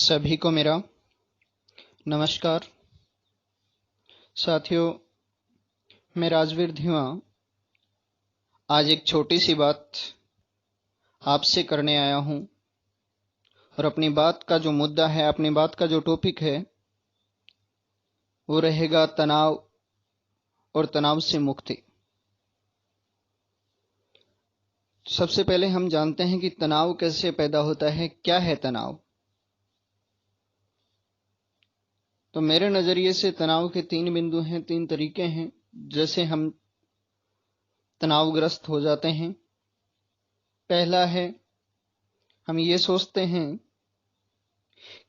सभी को मेरा नमस्कार। साथियों, मैं राजवीर धीमा आज एक छोटी सी बात आपसे करने आया हूं और अपनी बात का जो मुद्दा है, अपनी बात का जो टॉपिक है, वो रहेगा तनाव और तनाव से मुक्ति। सबसे पहले हम जानते हैं कि तनाव कैसे पैदा होता है, क्या है तनाव। तो मेरे नजरिए से तनाव के 3 बिंदु हैं, 3 तरीके हैं जैसे हम तनावग्रस्त हो जाते हैं। पहला है, हम ये सोचते हैं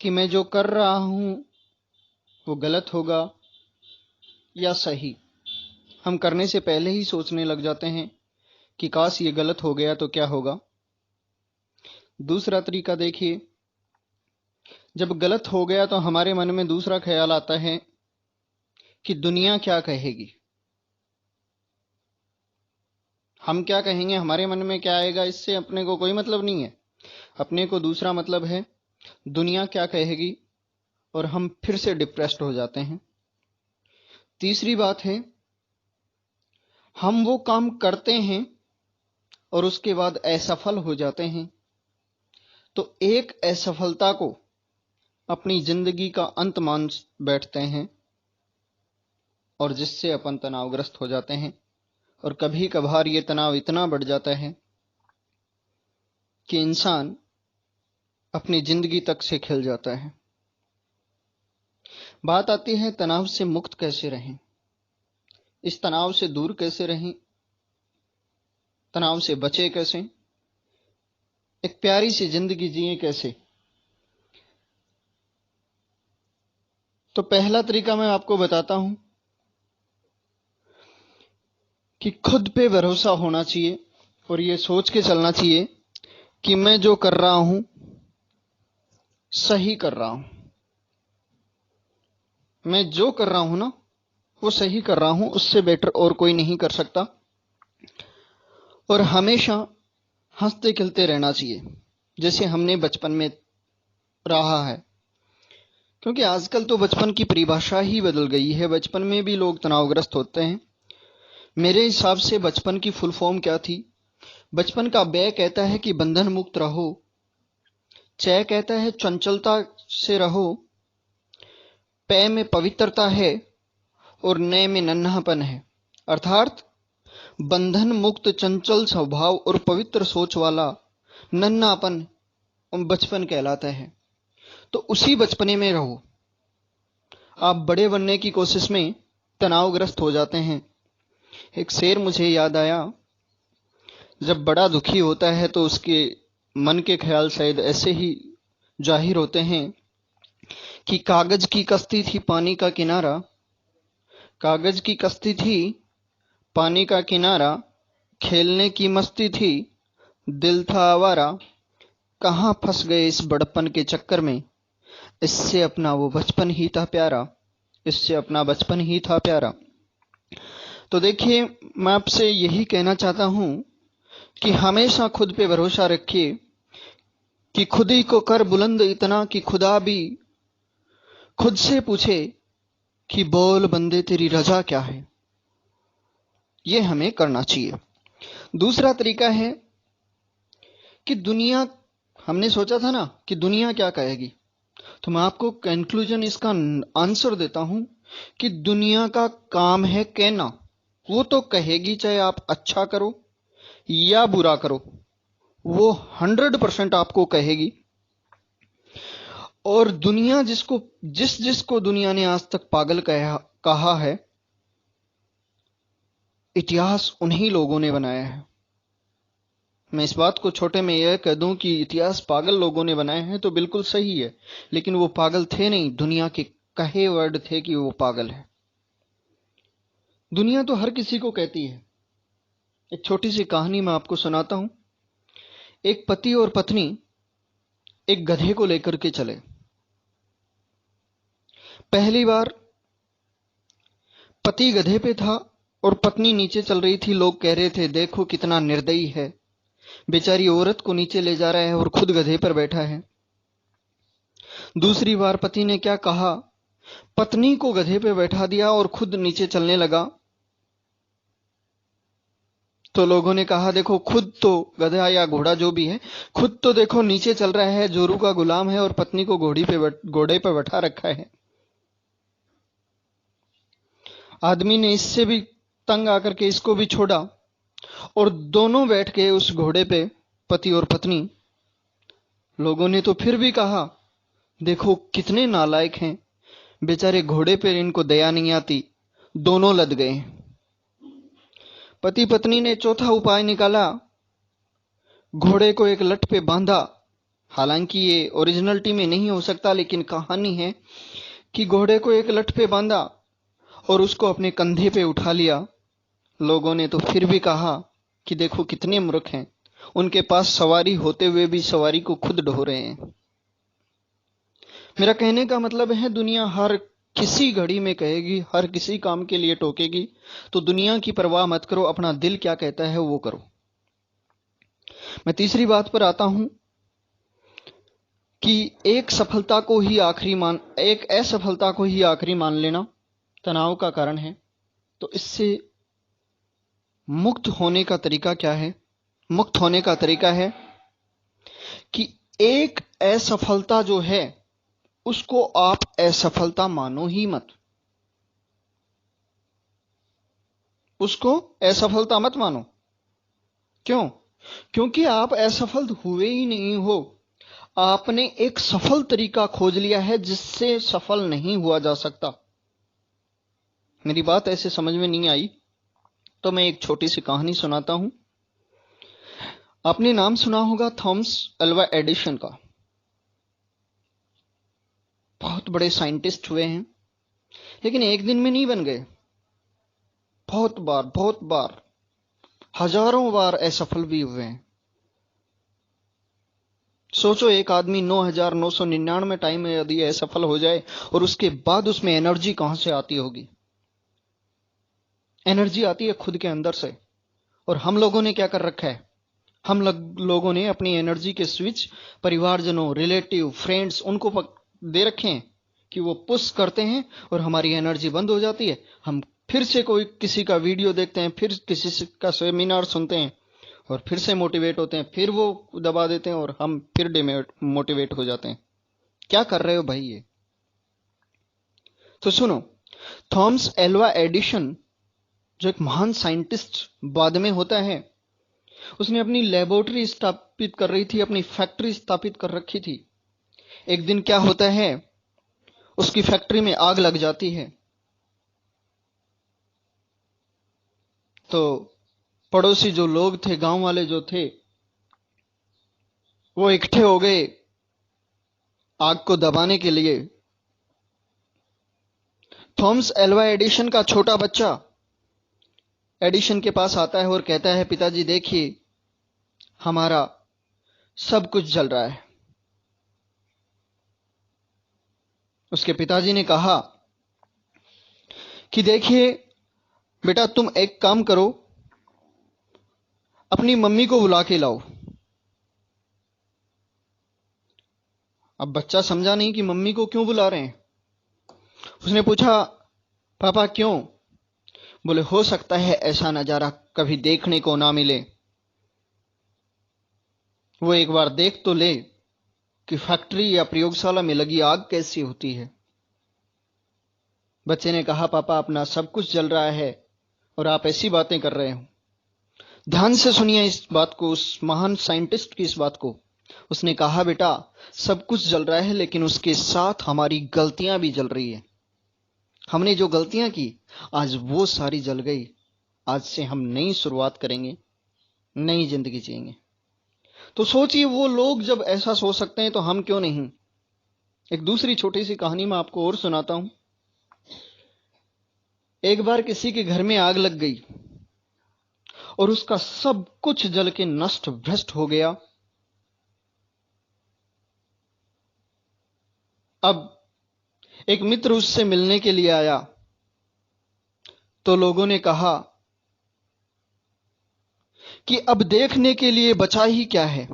कि मैं जो कर रहा हूं वो गलत होगा या सही। हम करने से पहले ही सोचने लग जाते हैं कि काश ये गलत हो गया तो क्या होगा। दूसरा तरीका देखिए, जब गलत हो गया तो हमारे मन में दूसरा ख्याल आता है कि दुनिया क्या कहेगी। हम क्या कहेंगे, हमारे मन में क्या आएगा, इससे अपने को कोई मतलब नहीं है। अपने को दूसरा मतलब है दुनिया क्या कहेगी, और हम फिर से डिप्रेस्ड हो जाते हैं। तीसरी बात है, हम वो काम करते हैं और उसके बाद असफल हो जाते हैं। तो एक असफलता को अपनी जिंदगी का अंत मान बैठते हैं और जिससे अपन तनावग्रस्त हो जाते हैं। और कभी कभार ये तनाव इतना बढ़ जाता है कि इंसान अपनी जिंदगी तक से खिल जाता है। बात आती है तनाव से मुक्त कैसे रहें, इस तनाव से दूर कैसे रहें, तनाव से बचे कैसे, एक प्यारी सी जिंदगी जिए कैसे। तो पहला तरीका मैं आपको बताता हूं कि खुद पे भरोसा होना चाहिए और ये सोच के चलना चाहिए कि मैं जो कर रहा हूं सही कर रहा हूं। मैं जो कर रहा हूं ना, वो सही कर रहा हूं, उससे बेटर और कोई नहीं कर सकता। और हमेशा हंसते खिलते रहना चाहिए जैसे हमने बचपन में रहा है। क्योंकि आजकल तो बचपन की परिभाषा ही बदल गई है, बचपन में भी लोग तनावग्रस्त होते हैं। मेरे हिसाब से बचपन की फुल फॉर्म क्या थी? बचपन का ब कहता है कि बंधन मुक्त रहो, च कहता है चंचलता से रहो, पे में पवित्रता है और न में नन्हापन है। अर्थात बंधन मुक्त, चंचल स्वभाव और पवित्र सोच वाला नन्हापन बचपन कहलाता है। तो उसी बचपने में रहो। आप बड़े बनने की कोशिश में तनावग्रस्त हो जाते हैं। एक शेर मुझे याद आया, जब बड़ा दुखी होता है तो उसके मन के ख्याल शायद ऐसे ही जाहिर होते हैं कि कागज की कश्ती थी पानी का किनारा, कागज की कश्ती थी पानी का किनारा, खेलने की मस्ती थी दिल था आवारा, कहां फंस गए इस बड़पन के चक्कर में, इससे अपना वो बचपन ही था प्यारा, इससे अपना बचपन ही था प्यारा। तो देखिए, मैं आपसे यही कहना चाहता हूं कि हमेशा खुद पे भरोसा रखिए कि खुद ही को कर बुलंद इतना कि खुदा भी खुद से पूछे कि बोल बंदे तेरी रजा क्या है। ये हमें करना चाहिए। दूसरा तरीका है कि दुनिया, हमने सोचा था ना कि दुनिया क्या कहेगी, तो मैं आपको कंक्लूजन इसका आंसर देता हूं कि दुनिया का काम है कहना। वो तो कहेगी चाहे आप अच्छा करो या बुरा करो, वो 100% आपको कहेगी। और दुनिया जिसको दुनिया ने आज तक पागल कहा है, इतिहास उन्हीं लोगों ने बनाया है। मैं इस बात को छोटे में यह कह दूं कि इतिहास पागल लोगों ने बनाए हैं तो बिल्कुल सही है, लेकिन वो पागल थे नहीं, दुनिया के कहे वर्ड थे कि वो पागल है। दुनिया तो हर किसी को कहती है। एक छोटी सी कहानी मैं आपको सुनाता हूं। एक पति और पत्नी एक गधे को लेकर के चले। पहली बार पति गधे पे था और पत्नी नीचे चल रही थी। लोग कह रहे थे देखो कितना निर्दयी है, बेचारी औरत को नीचे ले जा रहा है और खुद गधे पर बैठा है। दूसरी बार पति ने क्या कहा, पत्नी को गधे पे बैठा दिया और खुद नीचे चलने लगा। तो लोगों ने कहा, देखो खुद तो गधा या घोड़ा जो भी है, खुद तो देखो नीचे चल रहा है, जोरू का गुलाम है, और पत्नी को घोड़े पे बैठा रखा है। आदमी ने इससे भी तंग आकर के इसको भी छोड़ा और दोनों बैठ के उस घोड़े पे, पति और पत्नी। लोगों ने तो फिर भी कहा, देखो कितने नालायक हैं, बेचारे घोड़े पे इनको दया नहीं आती, दोनों लद गए। पति पत्नी ने चौथा उपाय निकाला, घोड़े को एक लठ पे बांधा। हालांकि ये ओरिजिनलिटी में नहीं हो सकता, लेकिन कहानी है कि घोड़े को एक लठ पे बांधा और उसको अपने कंधे पे उठा लिया। लोगों ने तो फिर भी कहा कि देखो कितने मूर्ख हैं, उनके पास सवारी होते हुए भी सवारी को खुद ढो रहे हैं। मेरा कहने का मतलब है, दुनिया हर किसी घड़ी में कहेगी, हर किसी काम के लिए टोकेगी, तो दुनिया की परवाह मत करो, अपना दिल क्या कहता है वो करो। मैं तीसरी बात पर आता हूं कि एक असफलता को ही आखिरी मान लेना तनाव का कारण है। तो इससे मुक्त होने का तरीका क्या है? मुक्त होने का तरीका है कि एक असफलता जो है उसको आप असफलता मानो ही मत, उसको असफलता मत मानो। क्यों? क्योंकि आप असफल हुए ही नहीं हो, आपने एक सफल तरीका खोज लिया है जिससे सफल नहीं हुआ जा सकता। मेरी बात ऐसे समझ में नहीं आई तो मैं एक छोटी सी कहानी सुनाता हूं। आपने नाम सुना होगा थॉमस अल्वा एडिसन का। बहुत बड़े साइंटिस्ट हुए हैं, लेकिन एक दिन में नहीं बन गए। बहुत बार हजारों बार असफल भी हुए हैं। सोचो, एक आदमी 9,999 टाइम में यदि असफल हो जाए और उसके बाद उसमें एनर्जी कहां से आती होगी? एनर्जी आती है खुद के अंदर से। और हम लोगों ने क्या कर रखा है? हम लोगों ने अपनी एनर्जी के स्विच परिवारजनों, रिलेटिव, फ्रेंड्स उनको दे रखे हैं कि वो पुश करते हैं और हमारी एनर्जी बंद हो जाती है। हम फिर से कोई किसी का वीडियो देखते हैं, फिर किसी का सेमिनार सुनते हैं और फिर से मोटिवेट होते हैं, फिर वो दबा देते हैं और हम फिर डिमोटिवेट हो जाते हैं। क्या कर रहे हो भाई ये? तो सुनो, थॉमस एल्वा एडिसन जो एक महान साइंटिस्ट बाद में होता है, उसने अपनी लेबोरेटरी स्थापित कर रही थी, अपनी फैक्ट्री स्थापित कर रखी थी। एक दिन क्या होता है, उसकी फैक्ट्री में आग लग जाती है। तो पड़ोसी जो लोग थे, गांव वाले जो थे, वो इकट्ठे हो गए आग को दबाने के लिए। थॉमस एल्वा एडिसन का छोटा बच्चा एडिसन के पास आता है और कहता है, पिताजी देखिए, हमारा सब कुछ जल रहा है। उसके पिताजी ने कहा कि देखिए बेटा, तुम एक काम करो, अपनी मम्मी को बुला के लाओ। अब बच्चा समझा नहीं कि मम्मी को क्यों बुला रहे हैं। उसने पूछा, पापा क्यों? बोले, हो सकता है ऐसा नजारा कभी देखने को ना मिले, वो एक बार देख तो ले कि फैक्ट्री या प्रयोगशाला में लगी आग कैसी होती है। बच्चे ने कहा, पापा अपना सब कुछ जल रहा है और आप ऐसी बातें कर रहे हो। ध्यान से सुनिए इस बात को, उस महान साइंटिस्ट की इस बात को। उसने कहा, बेटा सब कुछ जल रहा है, लेकिन उसके साथ हमारी गलतियां भी जल रही है। हमने जो गलतियां की आज वो सारी जल गई। आज से हम नई शुरुआत करेंगे, नई जिंदगी जिएंगे। तो सोचिए, वो लोग जब ऐसा सोच सकते हैं तो हम क्यों नहीं? एक दूसरी छोटी सी कहानी मैं आपको और सुनाता हूं। एक बार किसी के घर में आग लग गई और उसका सब कुछ जल के नष्ट भ्रष्ट हो गया। अब एक मित्र उससे मिलने के लिए आया तो लोगों ने कहा कि अब देखने के लिए बचा ही क्या है।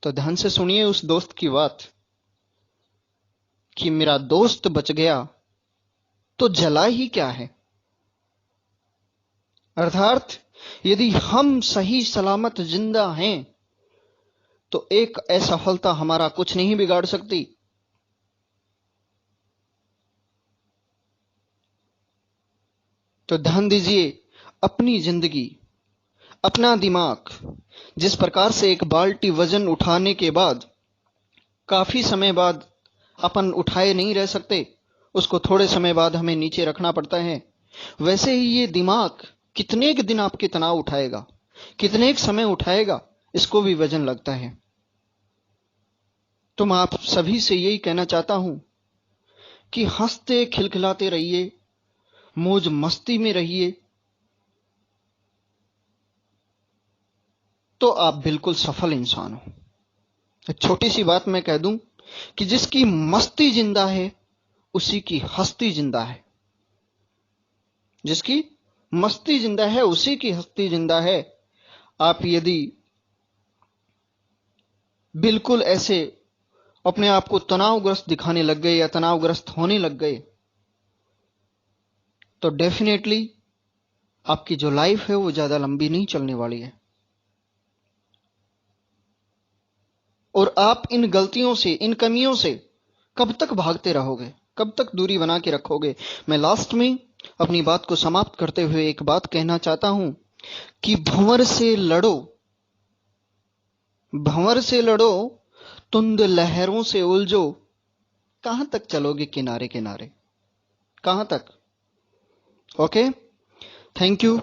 तो ध्यान से सुनिए उस दोस्त की बात। कि मेरा दोस्त बच गया तो जला ही क्या है। अर्थात यदि हम सही सलामत जिंदा हैं तो एक असफलता हमारा कुछ नहीं बिगाड़ सकती। तो ध्यान दीजिए, अपनी जिंदगी, अपना दिमाग, जिस प्रकार से एक बाल्टी वजन उठाने के बाद काफी समय बाद अपन उठाए नहीं रह सकते, उसको थोड़े समय बाद हमें नीचे रखना पड़ता है, वैसे ही ये दिमाग कितने के दिन आपके तनाव उठाएगा, कितने एक समय उठाएगा, इसको भी वजन लगता है। तो मैं आप सभी से यही कहना चाहता हूं कि हंसते खिलखिलाते रहिए, मौज मस्ती में रहिए, तो आप बिल्कुल सफल इंसान हो। एक छोटी सी बात मैं कह दूं कि जिसकी मस्ती जिंदा है उसी की हस्ती जिंदा है। जिसकी मस्ती जिंदा है उसी की हस्ती जिंदा है। आप यदि बिल्कुल ऐसे अपने आप को तनावग्रस्त दिखाने लग गए या तनावग्रस्त होने लग गए तो डेफिनेटली आपकी जो लाइफ है वो ज्यादा लंबी नहीं चलने वाली है। और आप इन गलतियों से, इन कमियों से कब तक भागते रहोगे, कब तक दूरी बना के रखोगे। मैं लास्ट में अपनी बात को समाप्त करते हुए एक बात कहना चाहता हूं कि भंवर से लड़ो, भंवर से लड़ो, तुंद लहरों से उलझो, कहां तक चलोगे किनारे किनारे, कहां तक। Okay, thank you.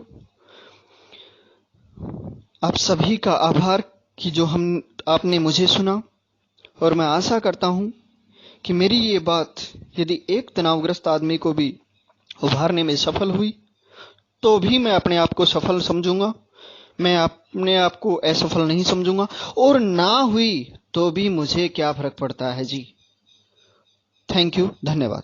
आप सभी का आभार कि जो आपने मुझे सुना, और मैं आशा करता हूं कि मेरी ये बात यदि एक तनावग्रस्त आदमी को भी उभारने में सफल हुई तो भी मैं अपने आप को सफल समझूंगा। मैं अपने आप को असफल नहीं समझूंगा, और ना हुई तो भी मुझे क्या फर्क पड़ता है जी। थैंक यू, धन्यवाद।